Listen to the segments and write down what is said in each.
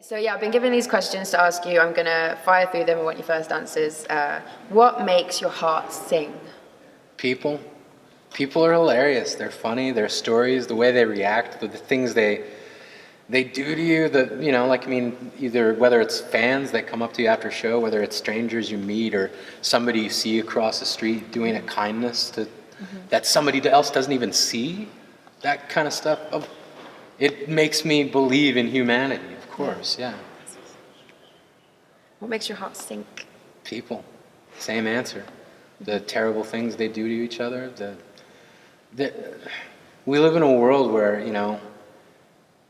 So yeah, I've been given these questions to ask you. I'm going to fire through them. I want your first answers. What makes your heart sing? People. People are hilarious. They're funny. Their stories, the way they react, the things they do to you. Either whether it's fans that come up to you after a show, whether it's strangers you meet, or somebody you see across the street doing a kindness to that somebody else doesn't even see. That kind of stuff. It makes me believe in humanity. Of course, yeah. What makes your heart sink? People. Same answer. The terrible things they do to each other. We live in a world where,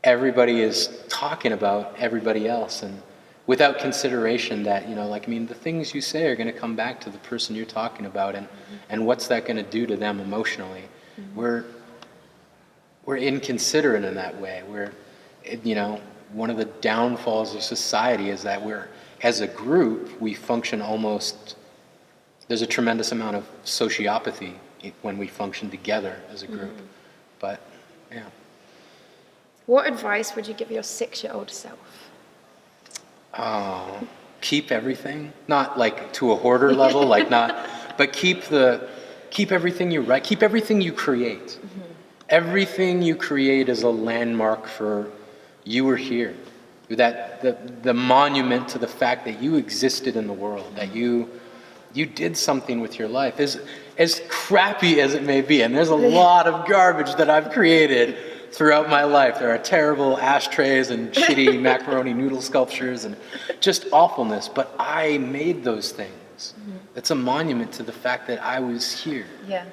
everybody is talking about everybody else, and without consideration that, the things you say are going to come back to the person you're talking about, and what's that going to do to them emotionally. We're inconsiderate in that way. One of the downfalls of society is that as a group, we function there's a tremendous amount of sociopathy when we function together as a group. But, yeah. What advice would you give your 6-year-old self? Keep everything. Not like to a hoarder level, but keep everything you write, keep everything you create. Everything you create is a landmark for you were here. That the monument to the fact that you existed in the world, that you did something with your life. As crappy as it may be, and there's a lot of garbage that I've created throughout my life. There are terrible ashtrays and shitty macaroni noodle sculptures and just awfulness, but I made those things. It's a monument to the fact that I was here. Yeah,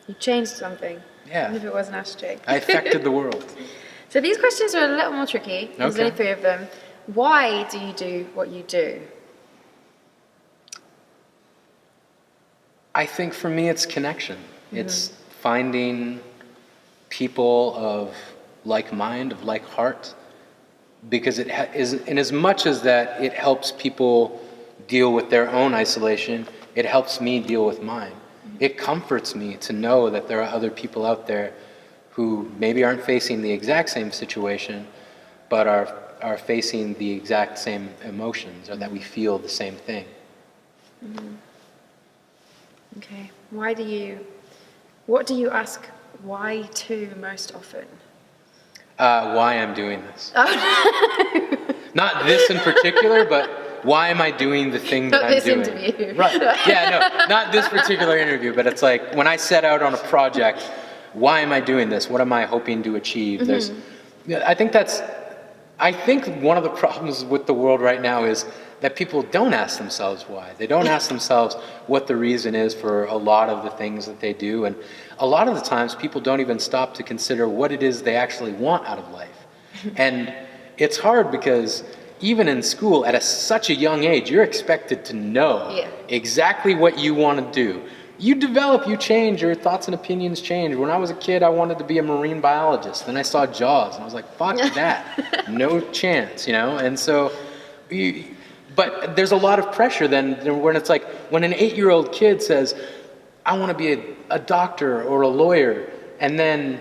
you changed something. Yeah. Even if it was an ashtray. I affected the world. So these questions are a little more tricky. There's only 3 of them. Why do you do what you do? I think for me it's connection. It's finding people of like mind, of like heart, because it is, in as much as that it helps people deal with their own isolation, it helps me deal with mine. It comforts me to know that there are other people out there who maybe aren't facing the exact same situation, but are facing the exact same emotions, or that we feel the same thing. Okay. What do you ask why to most often? Why I'm doing this. Not this in particular, but why am I doing the thing that I'm doing? Not this interview. Right. Yeah, no, not this particular interview, but it's like when I set out on a project, why am I doing this? What am I hoping to achieve? I think one of the problems with the world right now is that people don't ask themselves why. They don't ask themselves what the reason is for a lot of the things that they do. And a lot of the times people don't even stop to consider what it is they actually want out of life. And it's hard because even in school, at such a young age, you're expected to know exactly what you want to do. You develop, you change, your thoughts and opinions change. When I was a kid, I wanted to be a marine biologist. Then I saw Jaws, and I was like, fuck that. No chance, And so, but there's a lot of pressure then when it's like, when an 8-year-old kid says, I want to be a doctor or a lawyer, and then,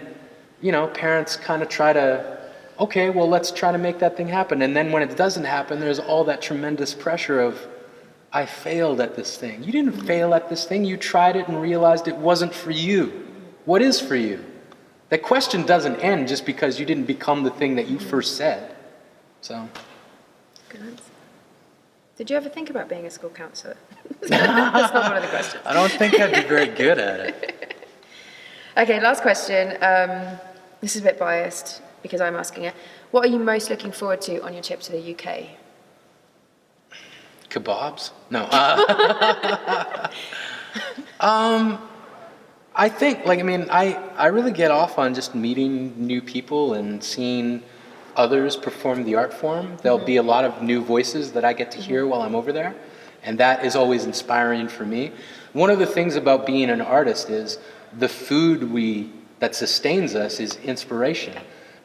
parents kind of try to, okay, well, let's try to make that thing happen. And then when it doesn't happen, there's all that tremendous pressure of, I failed at this thing. You didn't fail at this thing. You tried it and realized it wasn't for you. What is for you? That question doesn't end just because you didn't become the thing that you first said. So. Good answer. Did you ever think about being a school counsellor? That's not one of the questions. I don't think I'd be very good at it. Okay, last question. This is a bit biased because I'm asking it. What are you most looking forward to on your trip to the UK? Kebabs? No. I think, I really get off on just meeting new people and seeing others perform the art form. There'll be a lot of new voices that I get to hear while I'm over there, and that is always inspiring for me. One of the things about being an artist is the food that sustains us is inspiration.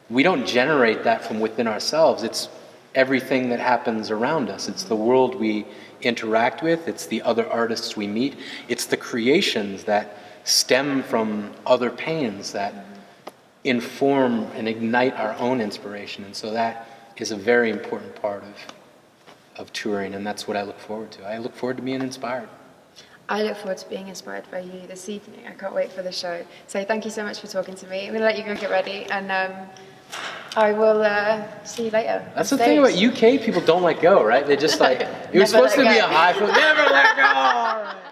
We don't generate that from within ourselves. It's everything that happens around us. It's the world we interact with. It's the other artists we meet. It's the creations that stem from other pains that inform and ignite our own inspiration. And so is a very important part of touring, and that's what I look forward to. I look forward to being inspired. I look forward to being inspired by you this evening. I can't wait for the show. So thank you so much for talking to me. I'm going to let you go get ready, and I will see you later. That's the thing about UK people don't let go, right? They just like, it was supposed to be a high, never let go.